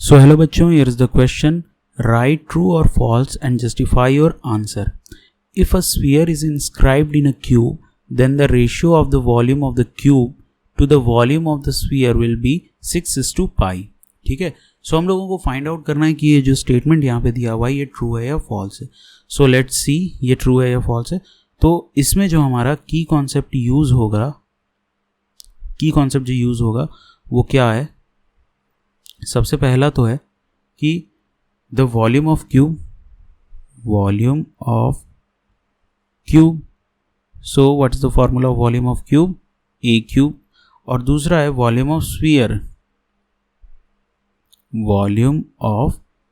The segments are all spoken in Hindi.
सो हेलो बच्चों, here is the question. Right true और false and justify your answer. If a sphere is inscribed in a cube, then the ratio of the volume of the cube to the volume of the sphere will be 6:pi. ठीक है. सो हम लोगों को फाइंड आउट करना है कि ये जो स्टेटमेंट यहाँ पे दिया हुआ है ये ट्रू है या फॉल्स है. सो लेट्स सी ये ट्रू है या फॉल्स है. तो इसमें जो हमारा की कॉन्सेप्ट यूज होगा वो क्या है. सबसे पहला तो है कि the volume of cube. So what is the formula of volume of cube? A cube. और दूसरा है volume of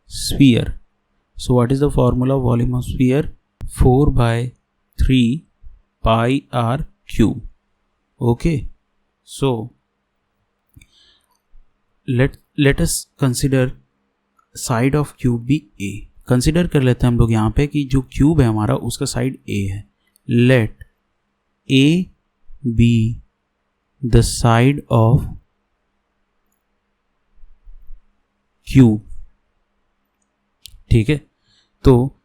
sphere. So what is the formula of volume of sphere? 4/3 pi r cube. Okay. So let us consider side of cube भी ए. कंसिडर कर लेते हैं हम लोग यहाँ पे कि जो क्यूब है हमारा उसका साइड ए है. Let a be the side of cube. ठीक है. तो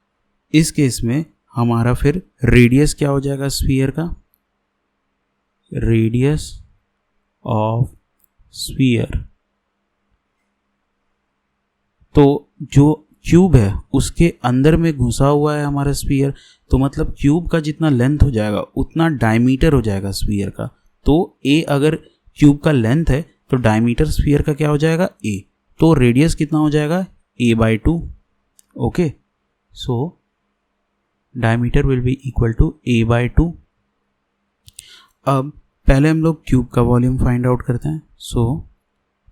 इस केस में हमारा फिर रेडियस क्या हो जाएगा स्फीयर का? Radius of sphere. तो जो क्यूब है उसके अंदर में घुसा हुआ है हमारा स्फीयर, तो मतलब क्यूब का जितना लेंथ हो जाएगा उतना डायमीटर हो जाएगा स्फीयर का. तो ए अगर क्यूब का लेंथ है तो डायमीटर स्फीयर का क्या हो जाएगा? ए. तो रेडियस कितना हो जाएगा? a/2. Okay. So diameter will be equal to a/2. अब पहले हम लोग क्यूब का वॉल्यूम फाइंड आउट करते हैं. So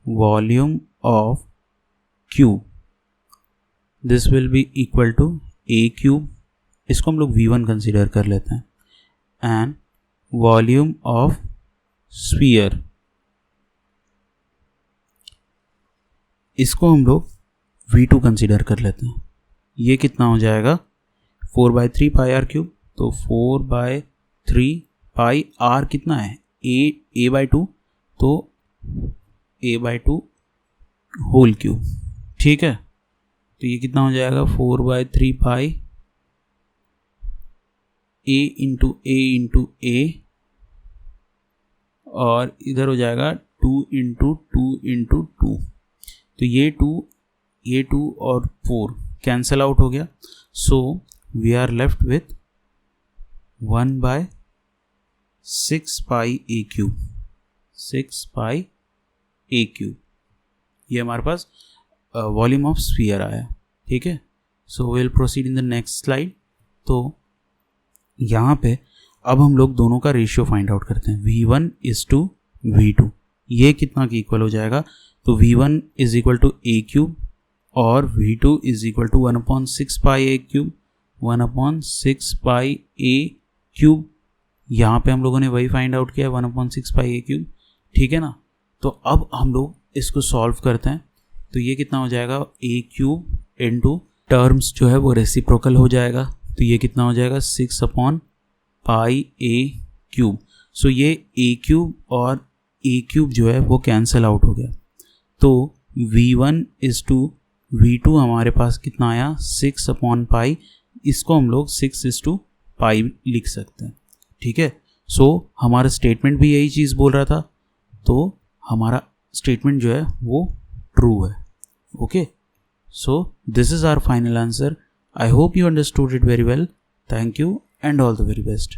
volume of cube, this will be equal to a cube. इसको हम लोग V1 कंसिडर कर लेते हैं. एंड वॉल्यूम ऑफ स्फीयर, इसको हम लोग V2 कंसिडर कर लेते हैं. ये कितना हो जाएगा? 4/3 पाई आर क्यूब. तो 4/3 पाई आर कितना है? a/2. तो a/2 होल क्यूब. ठीक है. तो ये कितना हो जाएगा? 4/3 पाई a और इधर हो जाएगा 2 × 2 × 2. तो ये 2 और 4 कैंसल आउट हो गया. So we are left with 1/6 pi a cube. 6 pi a cube. ये हमारे पास वॉल्यूम ऑफ स्फीयर आया. ठीक है. So will proceed in the next slide. तो यहाँ पे अब हम लोग दोनों का रेशियो फाइंड आउट करते हैं. V1:V2. ये कितना की इक्वल हो जाएगा? तो V1 is equal to a cube और V2 is equal to 1/6 pi a cube. 1/6 pi a cube. यहाँ पे हम लोगों ने वही फाइंड आउट किया 1/6 पाई a क्यूब. ठीक है ना. तो अब हम लोग इसको सॉल्व करते हैं. तो ये कितना हो जाएगा? a क्यूब इंटू टर्म्स जो है वो रेसिप्रोकल हो जाएगा. तो ये कितना हो जाएगा? 6/पाई a क्यूब. सो ये a क्यूब और a क्यूब जो है वो कैंसल आउट हो गया. तो V1:V2 हमारे पास कितना आया? 6/पाई. इसको हम लोग 6:पाई लिख सकते हैं. ठीक है. सो हमारा स्टेटमेंट भी यही चीज़ बोल रहा था. तो हमारा स्टेटमेंट जो है वो ट्रू है. Okay. So this is our final answer. I hope you understood it very well. Thank you and all the very best.